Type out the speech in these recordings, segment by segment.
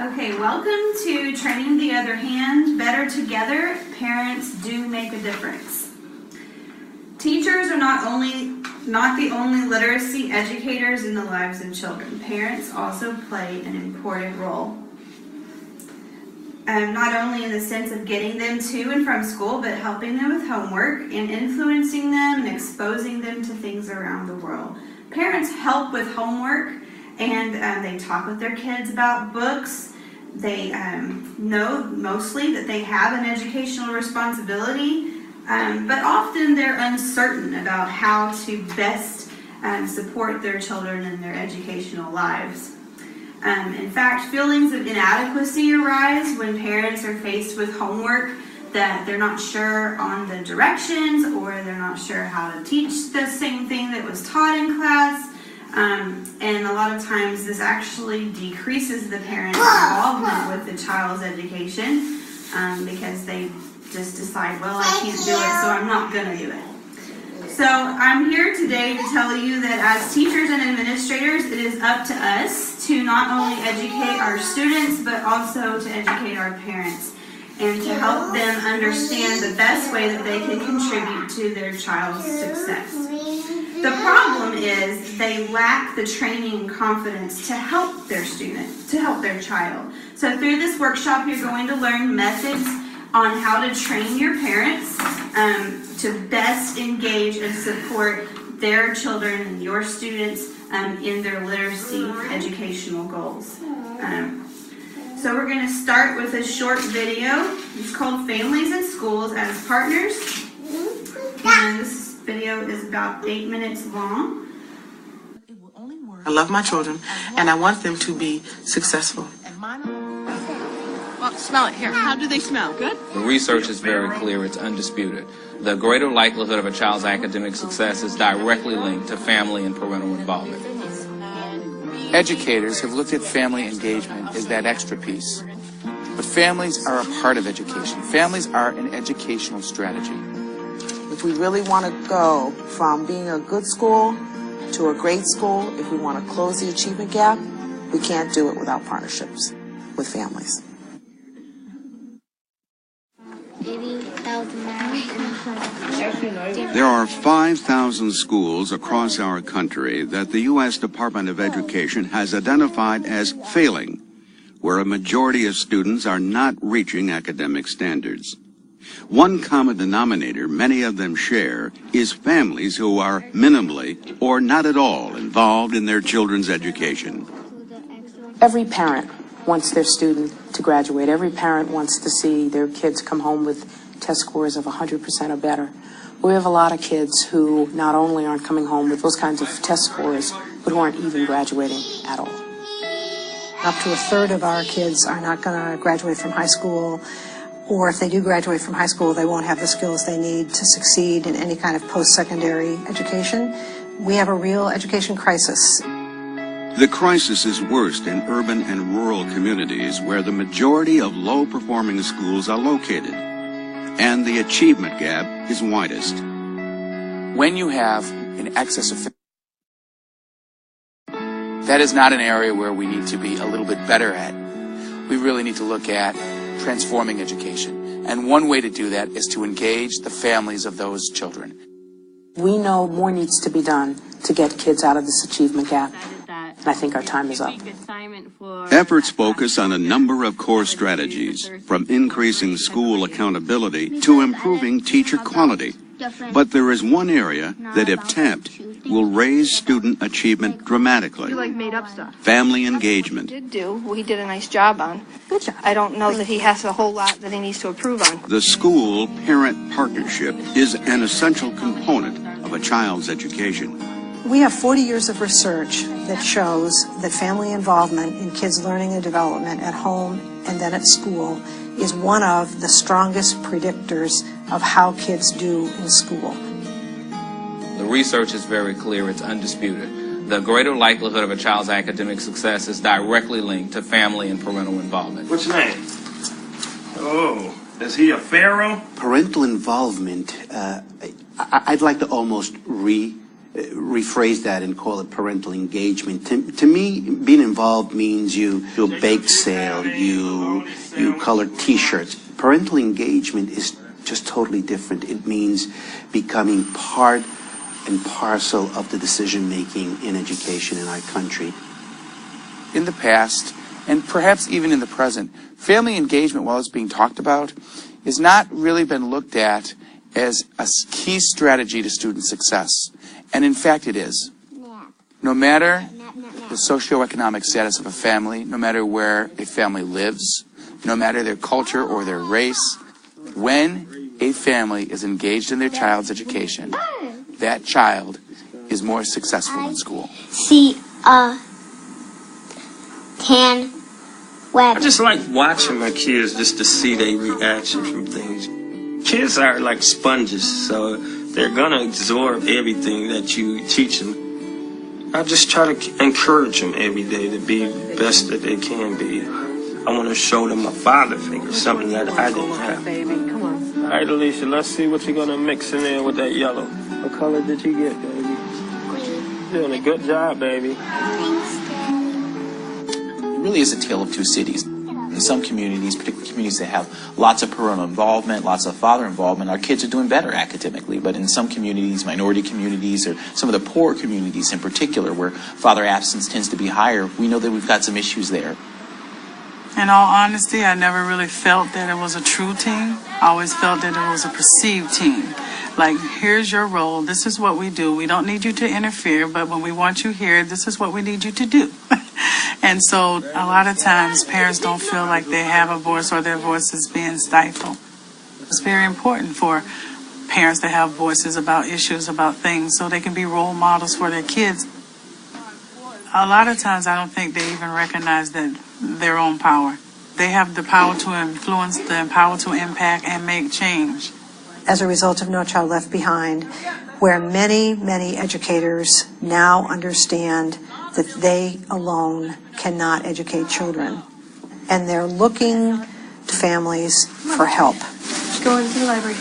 Okay, welcome to Training the Other Hand. Better together, parents do make a difference. Teachers are not the only literacy educators in the lives of children. Parents also play an important role. Not only in the sense of getting them to and from school, but helping them with homework and influencing them and exposing them to things around the world. Parents help with homework, and they talk with their kids about books. They know mostly that they have an educational responsibility, but often they're uncertain about how to best support their children in their educational lives. In fact, feelings of inadequacy arise when parents are faced with homework that they're not sure on the directions, or they're not sure how to teach the same thing that was taught in class. And a lot of times this actually decreases the parent's involvement with the child's education because they just decide, well, I can't do it, so I'm not going to do it. So I'm here today to tell you that as teachers and administrators, it is up to us to not only educate our students, but also to educate our parents and to help them understand the best way that they can contribute to their child's success. The problem is they lack the training and confidence to help their student, to help their child. So through this workshop, you're going to learn methods on how to train your parents to best engage and support their children and your students in their literacy educational goals. So we're going to start with a short video. It's called Families and Schools as Partners. And this video is about 8 minutes long. I love my children, and I want them to be successful. Well, smell it. Here. How do they smell? Good? The research is very clear. It's undisputed. The greater likelihood of a child's academic success is directly linked to family and parental involvement. Educators have looked at family engagement as that extra piece. But families are a part of education. Families are an educational strategy. If we really want to go from being a good school to a great school, if we want to close the achievement gap, we can't do it without partnerships with families. There are 5,000 schools across our country that the U.S. Department of Education has identified as failing, where a majority of students are not reaching academic standards. One common denominator many of them share is families who are minimally or not at all involved in their children's education. Every parent wants their student to graduate. Every parent wants to see their kids come home with test scores of 100% or better. We have a lot of kids who not only aren't coming home with those kinds of test scores, but who aren't even graduating at all. Up to a third of our kids are not going to graduate from high school, or if they do graduate from high school, they won't have the skills they need to succeed in any kind of post-secondary education. We have a real education crisis. The crisis is worst in urban and rural communities where the majority of low-performing schools are located, and the achievement gap is widest. When you have an excess of that is not an area where we need to be a little bit better at. We really need to look at transforming education. And one way to do that is to engage the families of those children. We know more needs to be done to get kids out of this achievement gap. And I think our time is up. Efforts focus on a number of core strategies, from increasing school accountability to improving teacher quality. But there is one area that, if tapped, will raise student achievement dramatically. You like made up stuff. Family engagement. He did a nice job on. Good job. I don't know that he has a whole lot that he needs to improve on. The school-parent partnership is an essential component of a child's education. We have 40 years of research that shows that family involvement in kids' learning and development at home and then at school is one of the strongest predictors of how kids do in school. The research is very clear. It's undisputed. The greater likelihood of a child's academic success is directly linked to family and parental involvement. What's your name? Oh, is he a pharaoh? Parental involvement, I'd like to almost rephrase that and call it parental engagement. To me, being involved means you do a bake sale, you color T-shirts. Parental engagement is just totally different. It means becoming part and parcel of the decision-making in education in our country. In the past, and perhaps even in the present, family engagement, while it's being talked about, has not really been looked at as a key strategy to student success. And in fact, it is. No matter the socioeconomic status of a family, no matter where a family lives, no matter their culture or their race, when a family is engaged in their child's education, that child is more successful in school. I just like watching my kids just to see their reaction from things. Kids are like sponges, so they're gonna absorb everything that you teach them. I just try to encourage them every day to be the best that they can be. I want to show them a father figure, something that I didn't have. All right, Alicia, let's see what you're gonna mix in there with that yellow. What color did you get, baby? You're doing a good job, baby. It really is a tale of two cities. In some communities, particularly communities that have lots of parental involvement, lots of father involvement, our kids are doing better academically. But in some communities, minority communities, or some of the poor communities in particular, where father absence tends to be higher, we know that we've got some issues there. In all honesty, I never really felt that it was a true team. I always felt that it was a perceived team. Like, here's your role, this is what we do. We don't need you to interfere, but when we want you here, this is what we need you to do. And so a lot of times parents don't feel like they have a voice or their voice is being stifled. It's very important for parents to have voices about issues, about things, so they can be role models for their kids. A lot of times I don't think they even recognize that their own power. They have the power to influence, the power to impact and make change. As a result of No Child Left Behind, where many, many educators now understand that they alone cannot educate children. And they're looking to families for help. Go into the library.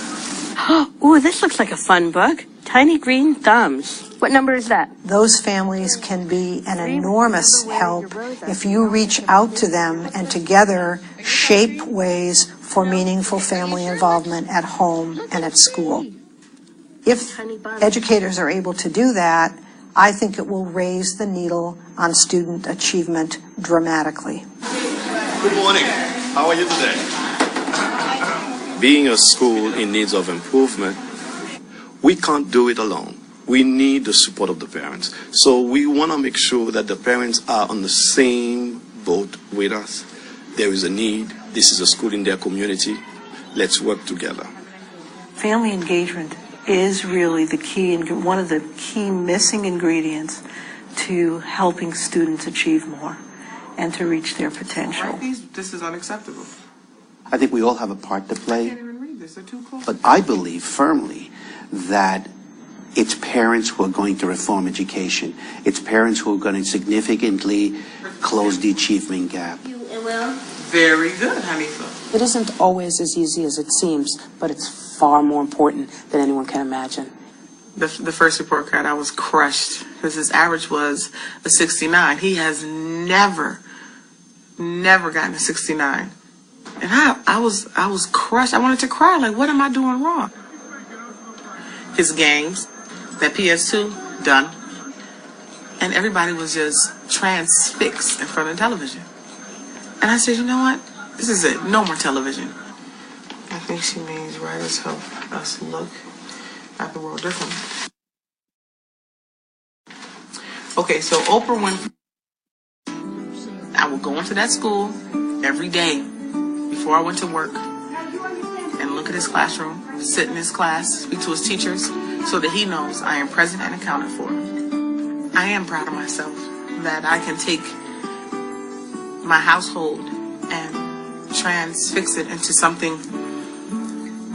Ooh, this looks like a fun book. Tiny Green Thumbs. What number is that? Those families can be an enormous help if you reach out to them and together shape ways for meaningful family involvement at home and at school. If educators are able to do that, I think it will raise the needle on student achievement dramatically. Good morning. How are you today? Being a school in need of improvement, we can't do it alone. We need the support of the parents. So we want to make sure that the parents are on the same boat with us. There is a need. This is a school in their community. Let's work together. Family engagement is really the key and one of the key missing ingredients to helping students achieve more and to reach their potential. This is unacceptable. I think we all have a part to play, but I believe firmly that it's parents who are going to reform education. It's parents who are going to significantly close the achievement gap. Very good, Hanifa. It isn't always as easy as it seems, but it's far more important than anyone can imagine. The first report card, I was crushed because his average was a 69. He has never gotten a 69. And I was crushed. I wanted to cry. Like, what am I doing wrong? His games, that PS2, done. And everybody was just transfixed in front of the television. And I said, you know what? This is it. No more television. I think she means writers help us look at the world differently. Okay, so Oprah Winfrey, I would go into that school every day before I went to work and look at his classroom, sit in his class, speak to his teachers, so that he knows I am present and accounted for. I am proud of myself that I can take my household and transfix it into something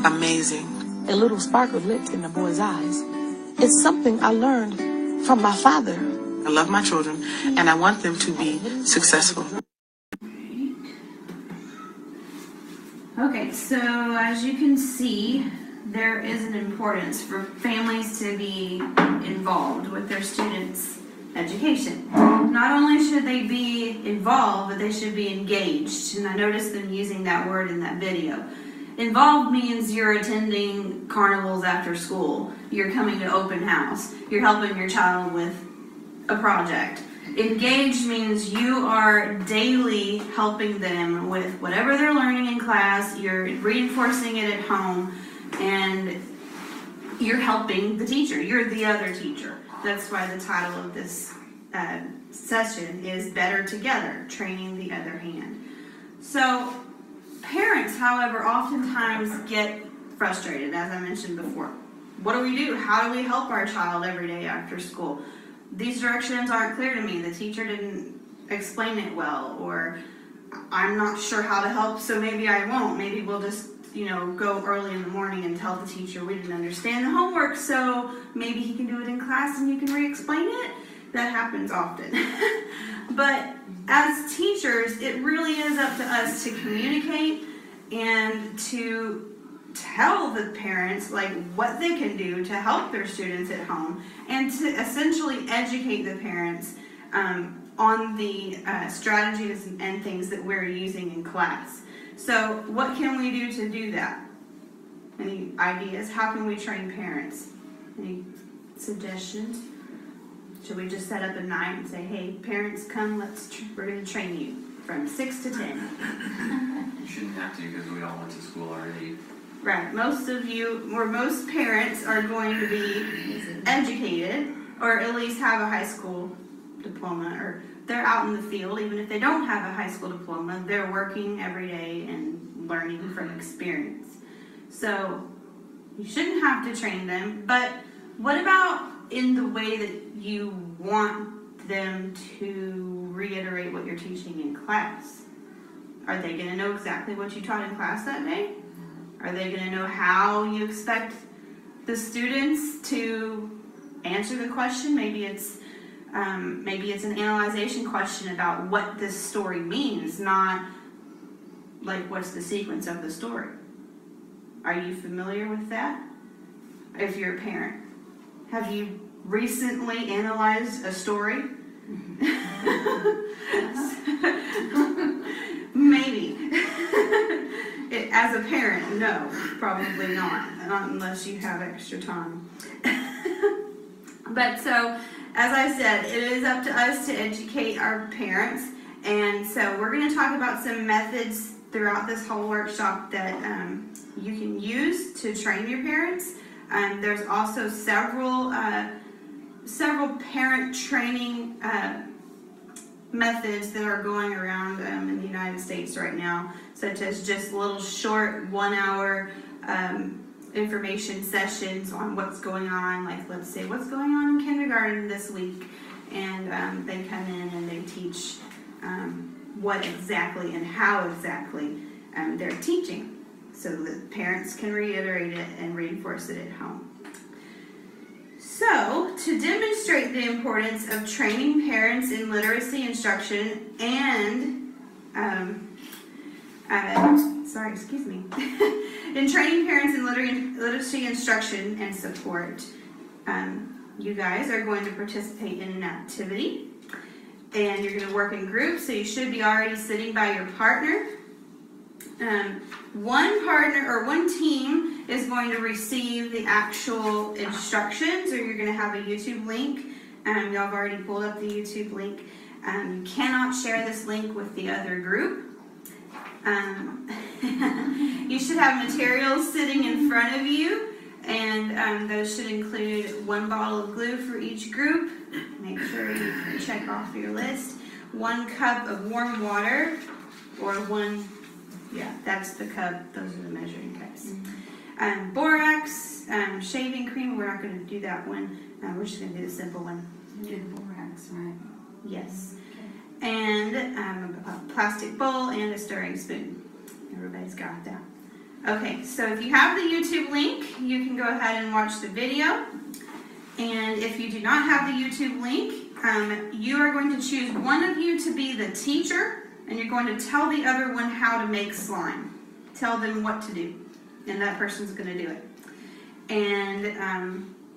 amazing. A little sparkle lit in the boy's eyes. It's something I learned from my father. I love my children, and I want them to be successful. Okay, so as you can see, there is an importance for families to be involved with their students' education. Not only should they be involved, but they should be engaged. And I noticed them using that word in that video. Involved means you're attending carnivals after school. You're coming to open house. You're helping your child with a project. Engaged means you are daily helping them with whatever they're learning in class. You're reinforcing it at home, and you're helping the teacher. You're the other teacher. That's why the title of this session is Better Together, Training the Other Hand. So parents, however, oftentimes get frustrated, as I mentioned before. What do we do? How do we help our child every day after school? These directions aren't clear to me. The teacher didn't explain it well, or I'm not sure how to help, so maybe I won't. Maybe we'll just, go early in the morning and tell the teacher we didn't understand the homework, so maybe he can do it in class and you can re-explain it. That happens often. But as teachers, it really is up to us to communicate and to tell the parents what they can do to help their students at home, and to essentially educate the parents on the strategies and things that we're using in class. So what can we do to do that? Any ideas? How can we train parents? Any suggestions? Should we just set up a night and say, hey, parents, come, we're going to train you from 6 to 10? You shouldn't have to, because we all went to school already. Right. Most of you, or most parents, are going to be educated, or at least have a high school diploma, or they're out in the field. Even if they don't have a high school diploma, they're working every day and learning from experience. So you shouldn't have to train them. But what about in the way that you want them to reiterate what you're teaching in class? Are they going to know exactly what you taught in class that day? Are they going to know how you expect the students to answer the question? Maybe it's an analyzation question about what this story means, not what's the sequence of the story. Are you familiar with that? If you're a parent, have you recently analyzed a story? Maybe. As a parent, no, probably not unless you have extra time. But so, as I said, it is up to us to educate our parents, and so we're going to talk about some methods throughout this whole workshop that you can use to train your parents. There's also several parent training methods that are going around in the United States right now, such as just little short 1-hour information sessions on what's going on, let's say what's going on in kindergarten this week, and they come in and they teach what exactly and how exactly they're teaching, so that parents can reiterate it and reinforce it at home. So, to demonstrate the importance of training parents in literacy instruction and, in training parents in literacy instruction and support, you guys are going to participate in an activity, and you're going to work in groups, so you should be already sitting by your partner. One partner or one team is going to receive the actual instructions, or you're going to have a YouTube link. Y'all have already pulled up the YouTube link. You cannot share this link with the other group. You should have materials sitting in front of you, and those should include 1 bottle of glue for each group. Make sure you check off your list. 1 cup of warm water, or that's the cup. Those are the measuring cups. Borax, shaving cream. We're not going to do that one. We're just going to do the simple one. Do the borax, right? Yes. And a plastic bowl and a stirring spoon. Everybody's got that. Okay, so if you have the YouTube link, you can go ahead and watch the video. And if you do not have the YouTube link, you are going to choose one of you to be the teacher, and you're going to tell the other one how to make slime. Tell them what to do, and that person's going to do it. and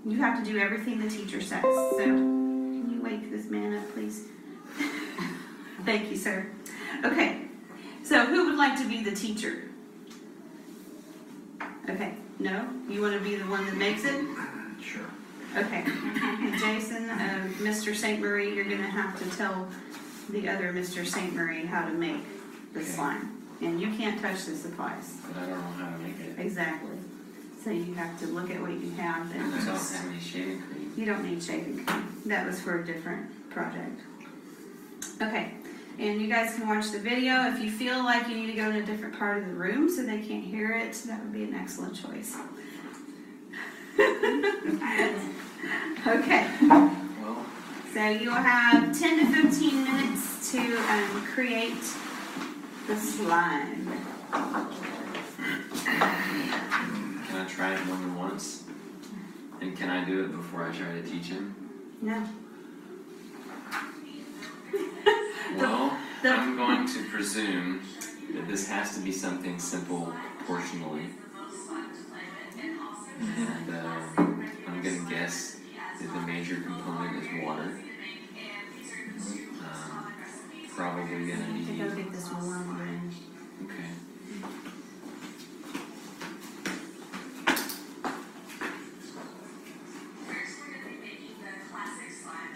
you have to do everything the teacher says. So, can you wake this man up, please? Thank you, sir. Okay, so who would like to be the teacher? Okay, no? You want to be the one that makes it? Sure. Okay. Jason, Mr. St. Marie, you're going to have to tell the other Mr. St. Marie how to make the slime. And you can't touch the supplies. But I don't know how to make it. Exactly. So you have to look at what you have. And I don't have any shaving cream. You don't need shaving cream. That was for a different project. Okay. And you guys can watch the video. If you feel like you need to go in a different part of the room so they can't hear it, that would be an excellent choice. Okay. Well, So you will have 10 to 15 minutes to create the slime. can I try it more than once? And can I do it before I try to teach him? No. Well, I'm going to presume that this has to be something simple proportionally. And I'm going to guess that the major component is water. Probably going to need... Go get this warm one. Okay.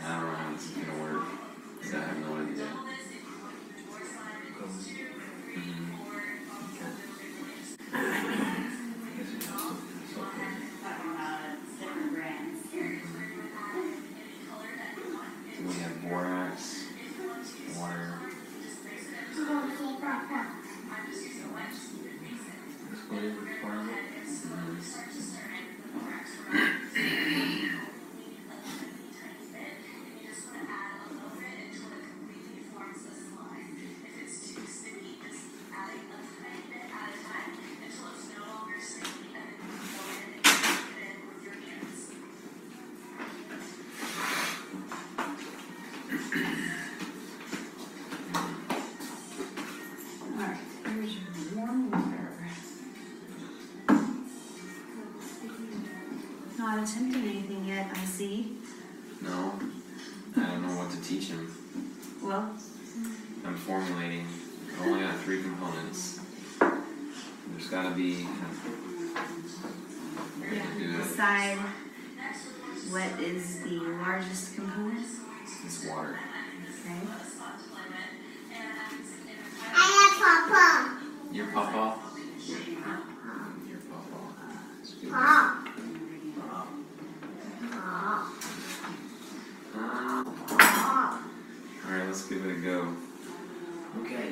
I don't know how this is going to work, because I have no idea. So we have borax, water. Alright, here's your warm water. Not attempting anything yet, I see. No, I don't know what to teach him. Well, I'm formulating. I've only got 3 components. There's got to be a way to do it. decide what is the largest component. It's water. Okay. Your papa? Your papa. Alright, let's give it a go. Okay.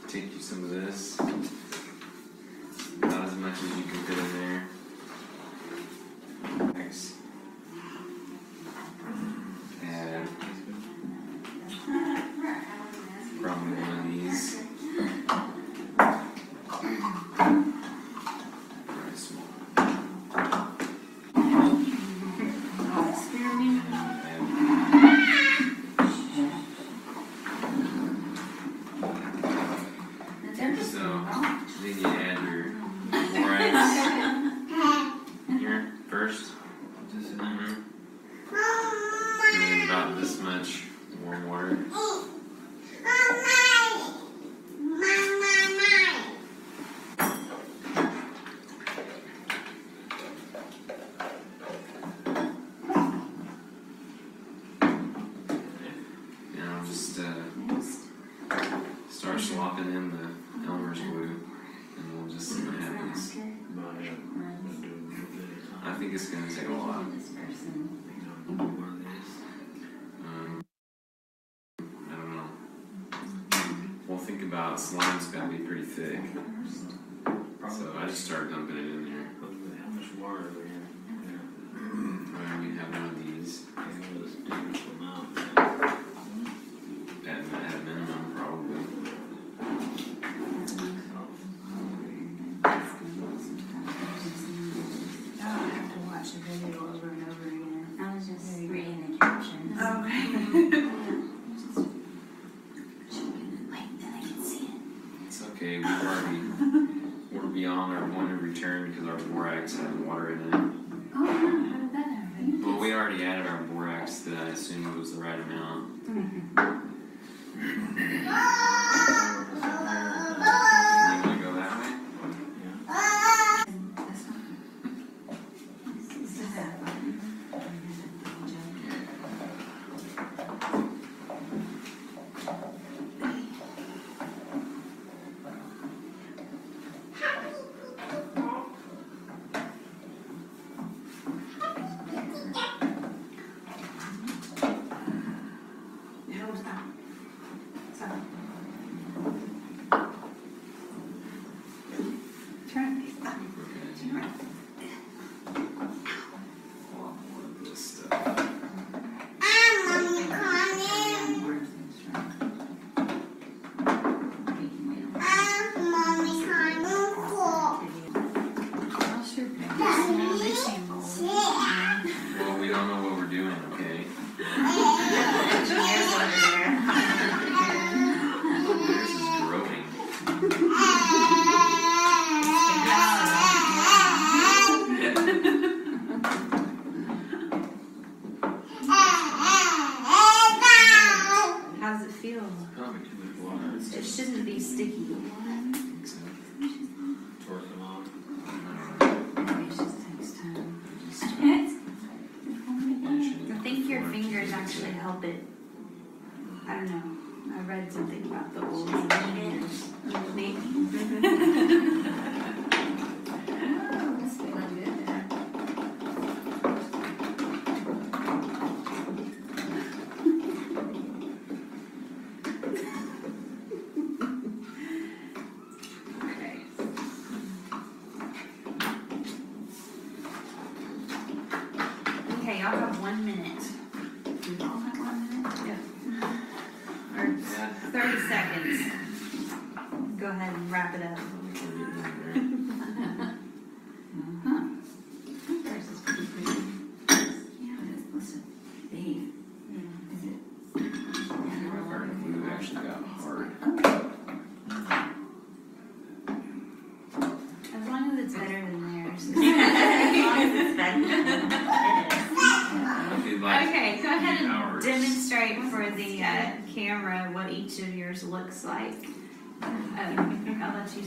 Take you some of this. Not as much as you can fit in there. Nice. Add probably one of these. Very small. So, then you add your borax here first. And then about this much warm water. And I'll just start swapping in the Elmer's glue, and we'll just see what happens. I think it's going to take a lot. I don't know. Well, think about slime's got to be pretty thick. So I just start dumping it in there. How much water are we in? Alright, we have one of these. At minimum, probably. I'll have to watch the video over beyond our point of return because our borax had water in it. Oh, no, how did that happen? Well, we already added our borax that I assumed was the right amount. You want to go that way? Well, we don't know what we're doing, okay? This is growing. How does it feel? Probably too much water. It shouldn't be sticky. Torque them off. Maybe it just takes time. I think your fingers actually help it. I don't know. I read something about the old fingers. Okay, y'all have 1 minute. Do you all have 1 minute? Yeah. Or 30 seconds. Go ahead and wrap it up. Huh. Yours is pretty pretty. Yeah, it is. Listen. Dave. Is it? Our glue actually got hard. As long as it's better than theirs. As long as it's better. Okay, go ahead and demonstrate for the camera what each of yours looks like. I'll let you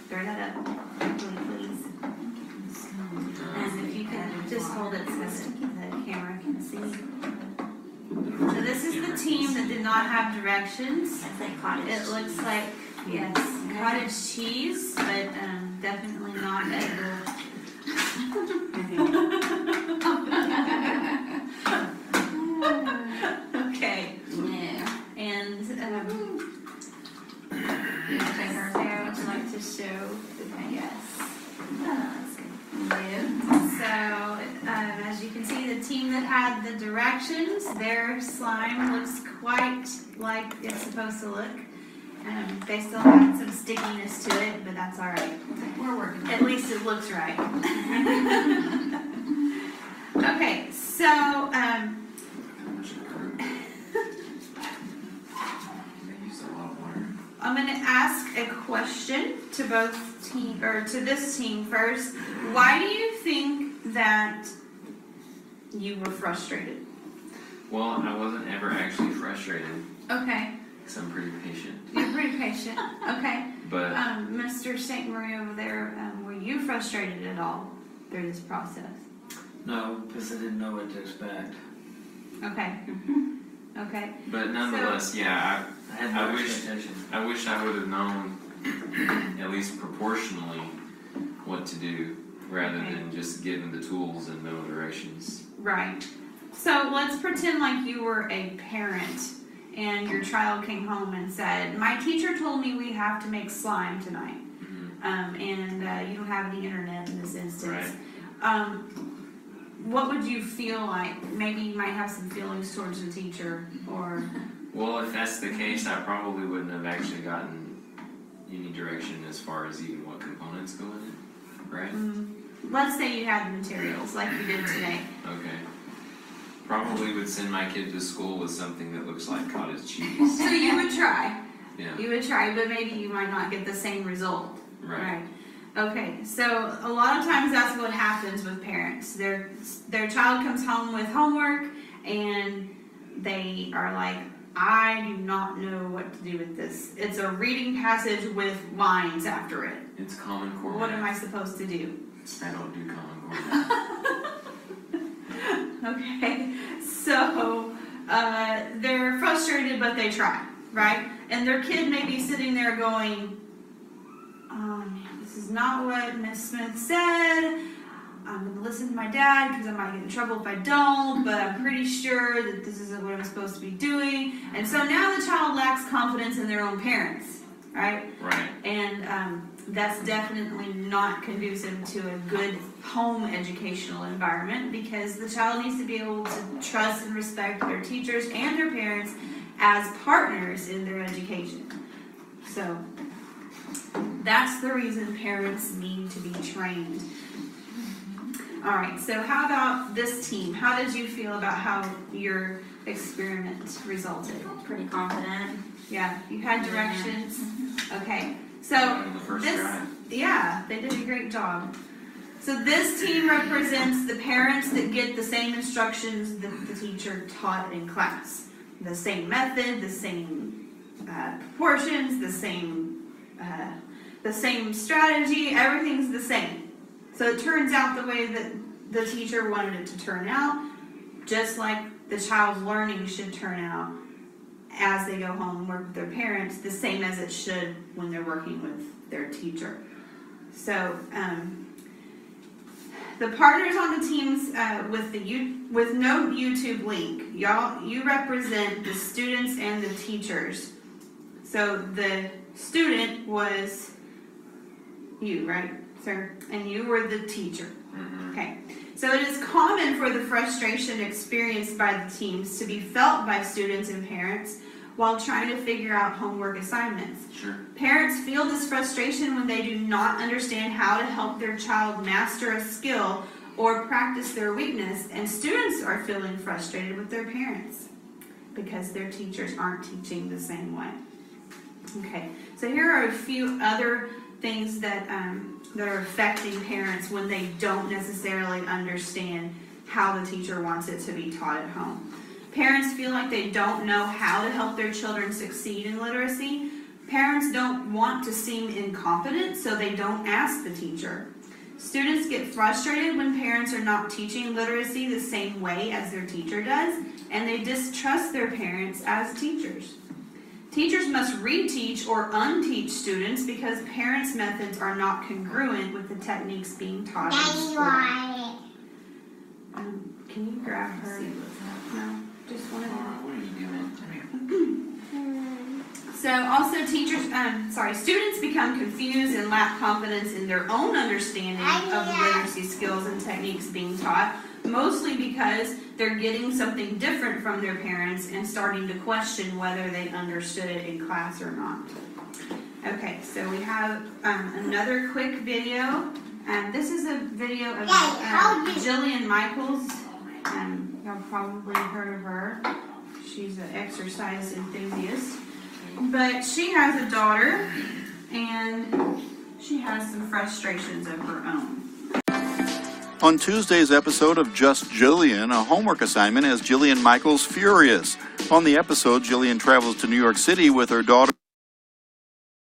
throw that up quickly, please. And if you could just hold it so that the camera can see. So this is the team that did not have directions. It looks like, yes, cottage cheese, but definitely not edible. Okay. Yeah. And would you like to show? Yes. So as you can see, the team that had the directions, their slime looks quite like it's supposed to look. They still have some stickiness to it, but that's all right. We're working. At least it looks right. Okay, so I'm going to ask a question to both team, or to this team first. Why do you think that you were frustrated? Well, I wasn't ever actually frustrated. Okay. Because I'm pretty patient. You're pretty patient. Okay. But Mr. St. Marie over there, were you frustrated at all through this process? No, because I didn't know what to expect. Okay. Okay. But nonetheless, yeah, I had no expectation. I wish I would have known, at least proportionally, what to do, rather than just given the tools and no directions. Right. So let's pretend like you were a parent and your child came home and said, my teacher told me we have to make slime tonight. And you don't have the internet in this instance. Right. What would you feel like? Maybe you might have some feelings towards the teacher, or... Well, if that's the case, I probably wouldn't have actually gotten any direction as far as even what components go in it, right? Let's say you had the materials like you did today. Okay. Probably would send my kid to school with something that looks like cottage cheese. So you would try. Yeah. You would try, but maybe you might not get the same result. Right. Okay, so a lot of times that's what happens with parents. Their child comes home with homework and they are like, I do not know what to do with this. It's a reading passage with lines after it. It's Common Core. What am I supposed to do? I don't do Common Core. Okay, so they're frustrated, but they try, right? And their kid may be sitting there going, this is not what Miss Smith said. I'm going to listen to my dad because I might get in trouble if I don't, but I'm pretty sure that this isn't what I'm supposed to be doing. And so now the child lacks confidence in their own parents, right? Right. And that's definitely not conducive to a good home educational environment, because the child needs to be able to trust and respect their teachers and their parents as partners in their education. So that's the reason parents need to be trained. All right, so how about this team? How did you feel about how your experiment resulted? Pretty confident. Yeah, you had directions. Okay, so The first this, try. yeah, they did a great job. So this team represents the parents that get the same instructions that the teacher taught in class. The same method, the same proportions, the same strategy, everything's the same. So it turns out the way that the teacher wanted it to turn out, just like the child's learning should turn out as they go home and work with their parents, the same as it should when they're working with their teacher. So the partners on the teams with no YouTube link, you represent the students and the teachers. So the student was you, right, sir? And you were the teacher. Okay. So it is common for the frustration experienced by the teams to be felt by students and parents while trying to figure out homework assignments. Sure. Parents feel this frustration when they do not understand how to help their child master a skill or practice their weakness, and students are feeling frustrated with their parents because their teachers aren't teaching the same way. Okay, so here are a few other things that are affecting parents when they don't necessarily understand how the teacher wants it to be taught at home. Parents feel like they don't know how to help their children succeed in literacy. Parents don't want to seem incompetent, so they don't ask the teacher. Students get frustrated when parents are not teaching literacy the same way as their teacher does, and they distrust their parents as teachers. Teachers must reteach or unteach students because parents' methods are not congruent with the techniques being taught in school. Can you grab her? No, just one of them. So also students become confused and lack confidence in their own understanding of literacy skills and techniques being taught, mostly because they're getting something different from their parents and starting to question whether they understood it in class or not. Okay, so we have another quick video. This is a video of Jillian Michaels. Y'all probably heard of her. She's an exercise enthusiast. But she has a daughter, and she has some frustrations of her own. On Tuesday's episode of Just Jillian, a homework assignment has Jillian Michaels furious. On the episode, Jillian travels to New York City with her daughter,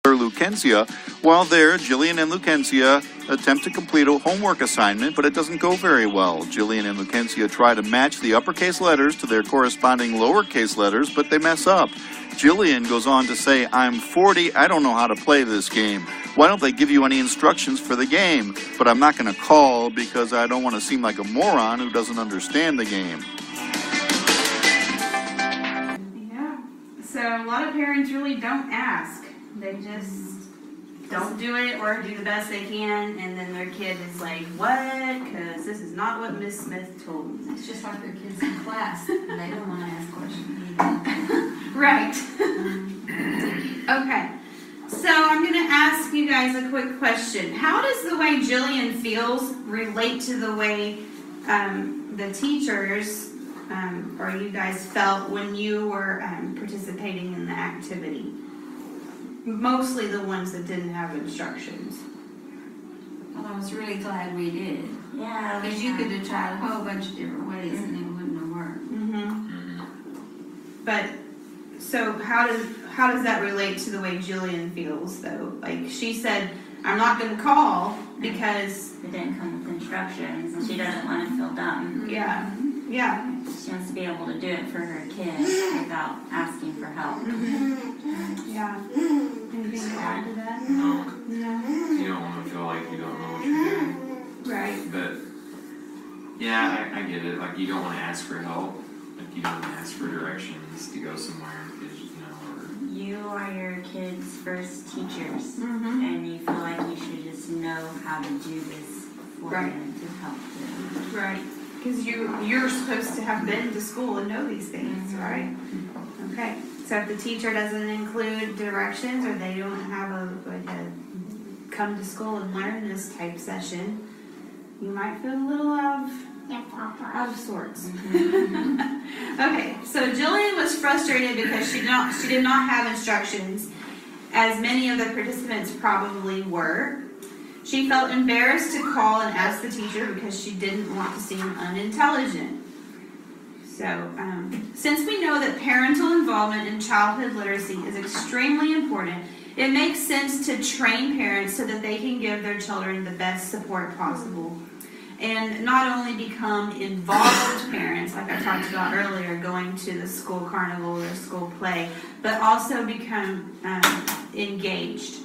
Lucencia. While there, Jillian and Lucencia attempt to complete a homework assignment, but it doesn't go very well. Jillian and Lucencia try to match the uppercase letters to their corresponding lowercase letters, but they mess up. Jillian goes on to say, "I'm 40, I don't know how to play this game. Why don't they give you any instructions for the game? But I'm not going to call because I don't want to seem like a moron who doesn't understand the game." Yeah. So a lot of parents really don't ask. They just don't do it or do the best they can, and then their kid is like, what? Because this is not what Miss Smith told me. It's just like their kids in class, and they don't want to ask questions. Right. Okay. So I'm going to ask you guys a quick question. How does the way Jillian feels relate to the way the teachers or you guys felt when you were participating in the activity? Mostly the ones that didn't have instructions. was really glad we did. Yeah. Because you could have tried a whole bunch of different ways and it wouldn't have worked. But, so how does that relate to the way Jillian feels, though? Like, she said, I'm not gonna call because... It didn't come with instructions, and she doesn't want to feel dumb. Yeah. She wants to be able to do it for her kids without asking for help. Yeah. Anything to add to that? No. No. You don't want to feel like you don't know what you're doing. Right. But, yeah, I get it. Like, you don't want to ask for help. Like, you don't want to ask for directions to go somewhere because, you know, or... You are your kids' first teachers, and you feel like you should just know how to do this for them to help them. Right. Because you're supposed to have been to school and know these things, right? Okay. So if the teacher doesn't include directions or they don't have a come to school and learn this type session, you might feel a little out of sorts. Okay, so Jillian was frustrated because she did not have instructions, as many of the participants probably were. She felt embarrassed to call and ask the teacher because she didn't want to seem unintelligent. So, since we know that parental involvement in childhood literacy is extremely important, it makes sense to train parents so that they can give their children the best support possible. And not only become involved parents, like I talked about earlier, going to the school carnival or school play, but also become engaged.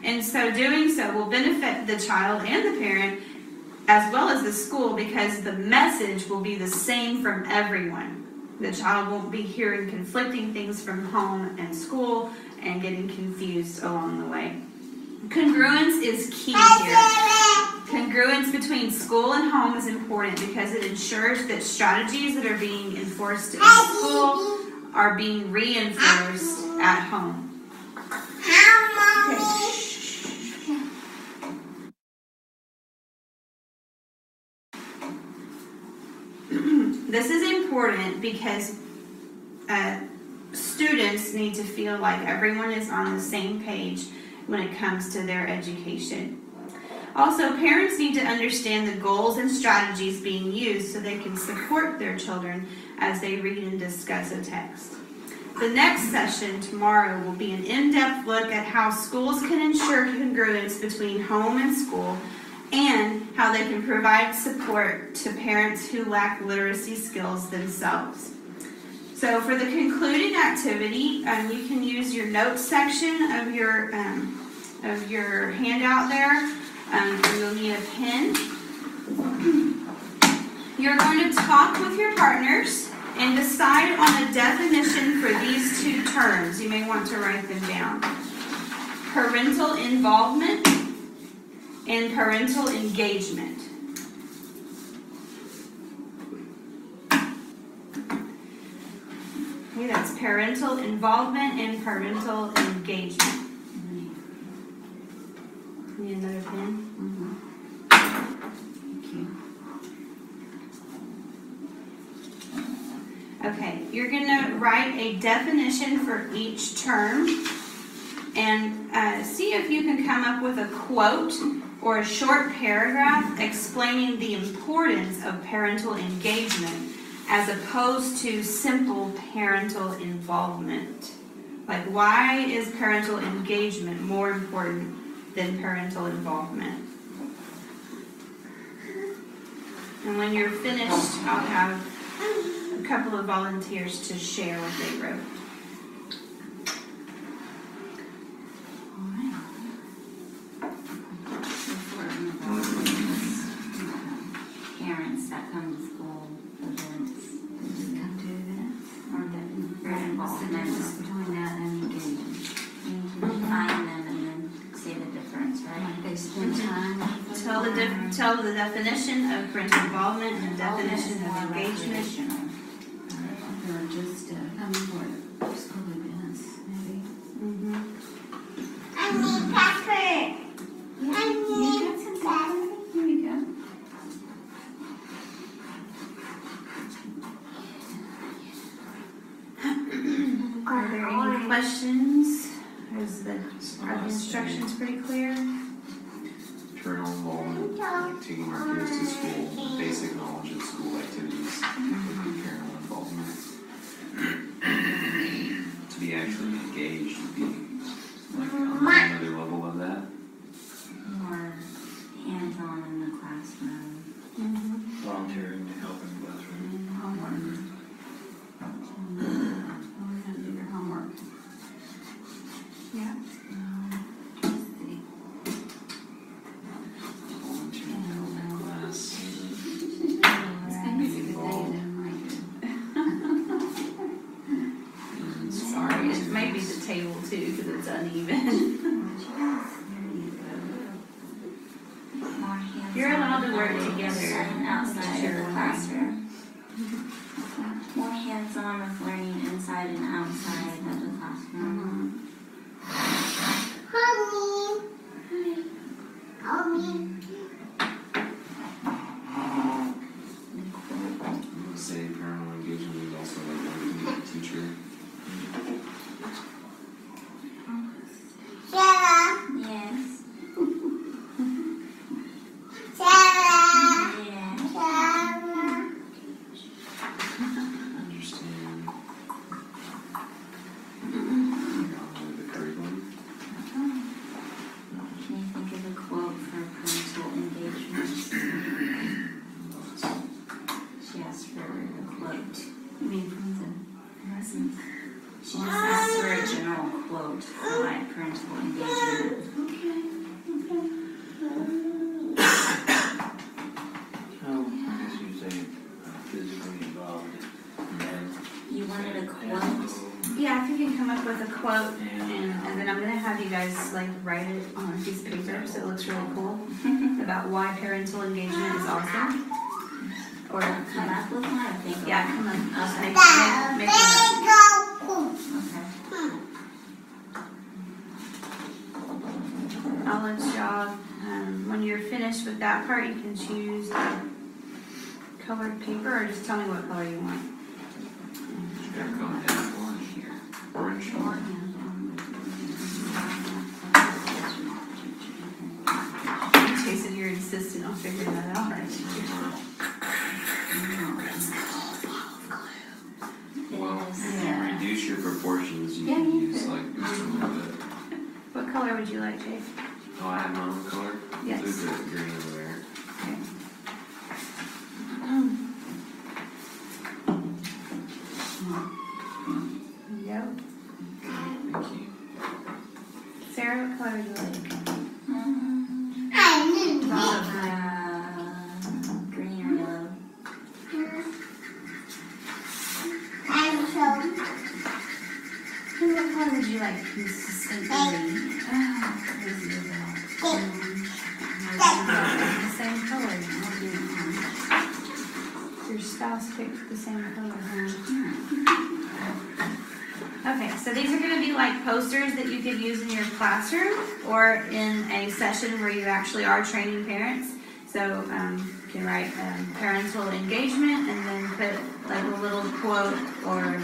And so doing so will benefit the child and the parent as well as the school because the message will be the same from everyone. The child won't be hearing conflicting things from home and school and getting confused along the way. Congruence is key here. Congruence between school and home is important because it ensures that strategies that are being enforced in school are being reinforced at home. Okay. This is important because students need to feel like everyone is on the same page when it comes to their education. Also, parents need to understand the goals and strategies being used so they can support their children as they read and discuss a text. The next session tomorrow will be an in-depth look at how schools can ensure congruence between home and school and how they can provide support to parents who lack literacy skills themselves. So for the concluding activity, you can use your notes section of your handout there. You'll need a pen. You're going to talk with your partners and decide on a definition for these two terms. You may want to write them down. Parental involvement and parental engagement. Okay, that's parental involvement and parental engagement. Need another pen? Okay, you're going to write a definition for each term and see if you can come up with a quote or a short paragraph explaining the importance of parental engagement as opposed to simple parental involvement. Like, why is parental engagement more important than parental involvement? And when you're finished, I'll have a couple of volunteers to share what they wrote. Parents that come to school events. Come to events. Or that are What's the involved. difference between that and engagement? You can define them and then see the difference, right? They spend time. Tell the definition of parental involvement and the definition of engagement. Or just coming for school events, maybe. I need pepper. You got some pepper? Here we go. Are there any questions? Are the instructions pretty clear? Parental involvement. taking our kids to school, the basic knowledge of school activities would be parental involvement. To be actually engaged would be like on another level of that. More hands-on in the classroom. Volunteering to help in the classroom. Homework. Do your homework. Yeah. Volunteering to help in class. Sorry, it may be the table too, because it's uneven. You're allowed to work together Inside and outside of the classroom. More hands-on with learning inside and outside of the classroom. I would say parental engagement is also like working with the teacher. Yes. Understand. The curriculum. Can you think of a quote for parental engagement? She asked for a quote. You mean from the lessons? She just asked for a general quote for like parental engagement. Oh, I guess you say physically involved. You wanted a quote? Yeah, if you can come up with a quote, and then I'm gonna have you guys like write it on a piece of paper so it looks really cool about why parental engagement is awesome. Or come up with one or think of Yeah, one? come on. Just Okay. make one up. Okay. I'll let y'all, when you're finished with that part, you can choose colored paper or just tell me what color you want. They're going down orange here. Orange. Jason, you're insistent on figuring that out, aren't you? Well, Yeah. reduce your proportions. You Yeah, can you use could. like just a little bit. What color would you like, Jake? Oh, I have my own color. Yes. Do the green over there. Okay. Yep. Thank you. Sarah, what color would you like? Green or yellow? What color would you like consistently? The same color. Your spouse picked the same color, Okay, so these are going to be like posters that you could use in your classroom or in a session where you actually are training parents. So you can write parental engagement and then put like a little quote or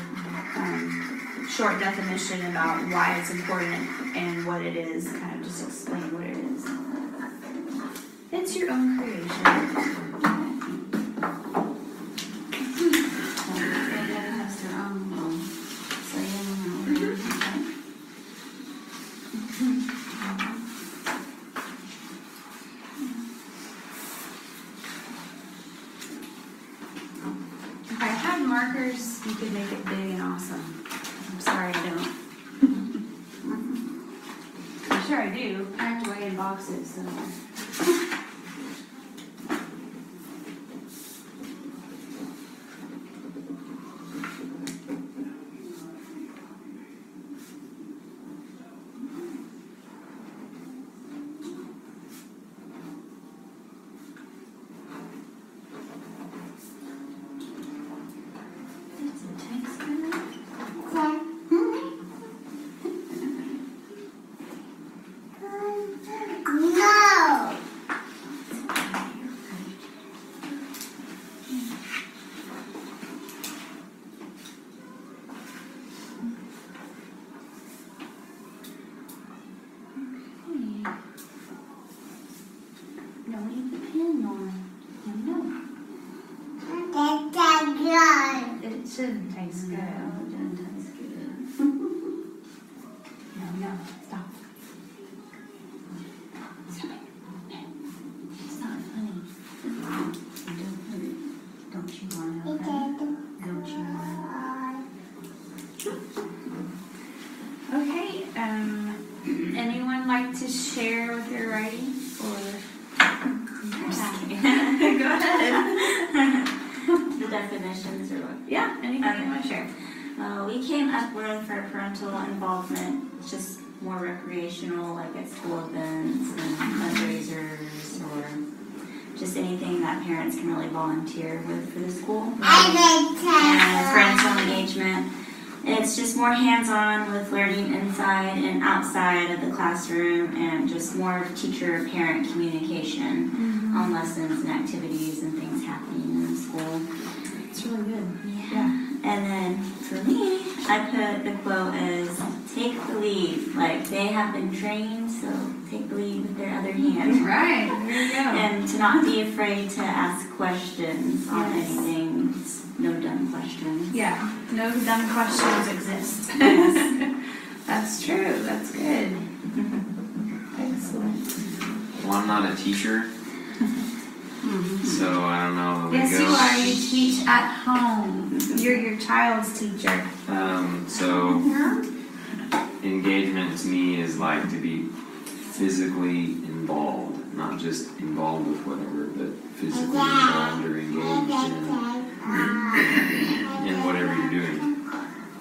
short definition about why it's important and what it is, kind of just explain what it is. It's your own creation. If I had markers, you could make it big and awesome. I'm sorry I don't. I'm sure I do. Packed away in boxes. So. No, pen on. It shouldn't taste good. Oh, it doesn't taste good. No, stop. It's not funny. Don't chew on it, okay? Don't chew on Okay, anyone like to share with your writing? Or go ahead. The definitions or what? Yeah, anything you want to share? We came up with for parental involvement, just more recreational, like at school events and fundraisers, or just anything that parents can really volunteer with for the school. And parental engagement. It's just more hands-on with learning inside and outside of the classroom, and just more teacher-parent communication on lessons and activities and things happening in the school. It's really good. Yeah. And then for me, I put the quote as take the lead. Like, they have been trained, so take the lead with their other hand. Right, there you go. And to not be afraid to ask questions on anything. It's no dumb questions. Yeah, no dumb questions exist. Yes. That's true, that's good. Excellent. Well, I'm not a teacher, so I don't know. Yes, you are. You teach at home. You're your child's teacher. So engagement to me is like to be physically involved, not just involved with whatever, but physically involved or engaged in whatever you're doing.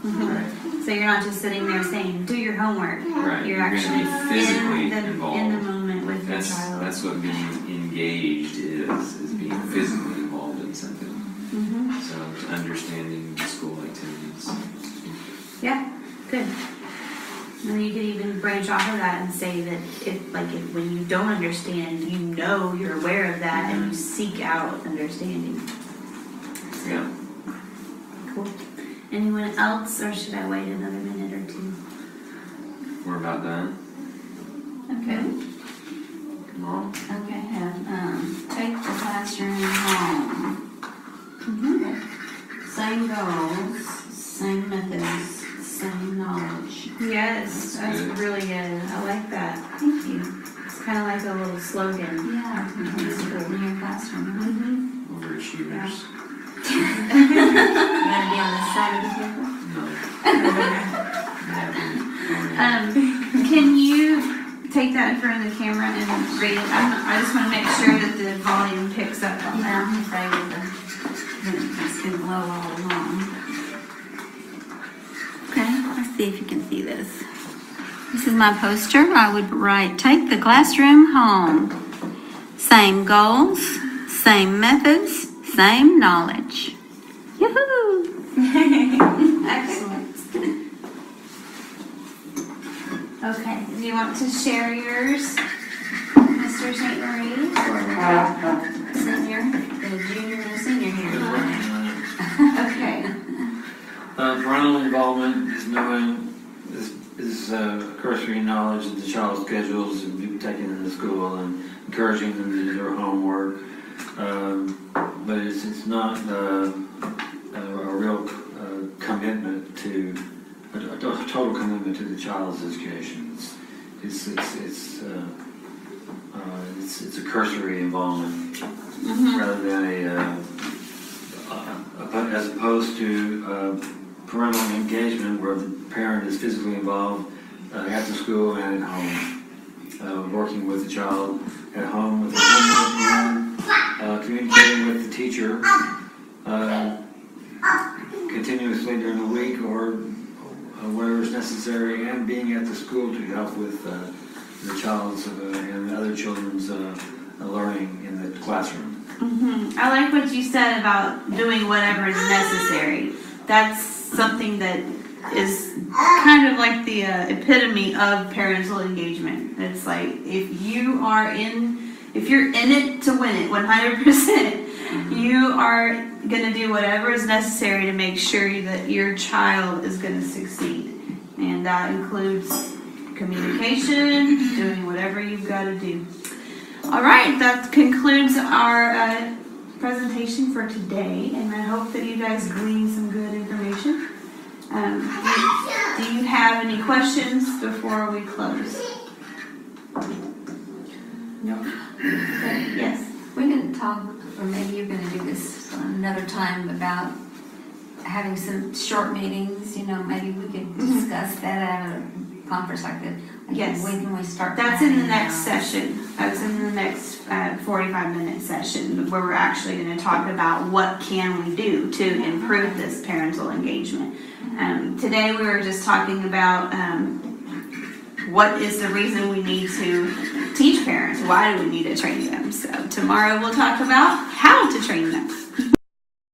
Right. So you're not just sitting there saying, do your homework. Right. You're You're actually gonna be physically involved. in the moment with your child. That's what being engaged is being physically involved in something. So understanding school activities. Yeah, good. And you could even branch off of that and say that if when you don't understand, you know you're aware of that and you seek out understanding. So, Yeah. cool. Anyone else, or should I wait another minute or two? We're about done. Okay. Come on. Okay, take the classroom home. Same goals, same methods, same knowledge. Yes, that's good. really good. I like that. Thank you. It's kind of like a little slogan. Yeah, it's cool in your classroom. Overachievers. You gotta be on this side of the table? Can you take that in front of the camera and read it? I just want to make sure that the volume picks up on Yeah, that. I'm afraid of it's gonna blow all along. Okay, let's see if you can see this. This is my poster. I would write, take the classroom home. Same goals, same methods, same knowledge. Yoo-hoo! Excellent. Okay, do you want to share yours, Mr. St. Marie, or senior, the junior and the senior here? Okay. Parental involvement is knowing is cursory knowledge of the child's schedules and be taken into school and encouraging them to do their homework. But it's not a real commitment to a total commitment to the child's education. It's a cursory involvement rather than as opposed to parental engagement where the parent is physically involved at the school and at home, working with the child at home with the homework and communicating with the teacher continuously during the week or whatever is necessary, and being at the school to help with the child's and other children's learning in the classroom. I like what you said about doing whatever is necessary. That's something that is kind of like the epitome of parental engagement. It's like if you're in it to win it 100%, you are going to do whatever is necessary to make sure that your child is going to succeed. And that includes communication, doing whatever you've got to do. All right, that concludes our presentation for today, and I hope that you guys gleaned some good information. Do you have any questions before we close? No. Okay. Yes. We can talk, or maybe you're going to do this another time, about having some short meetings. You know, maybe we could discuss that at a conference like that. Yes. When can we start? That's in the next session. That's in the next 45-minute session where we're actually going to talk about what can we do to improve this parental engagement. Today we were just talking about what is the reason we need to teach parents. Why do we need to train them? So tomorrow we'll talk about how to train them.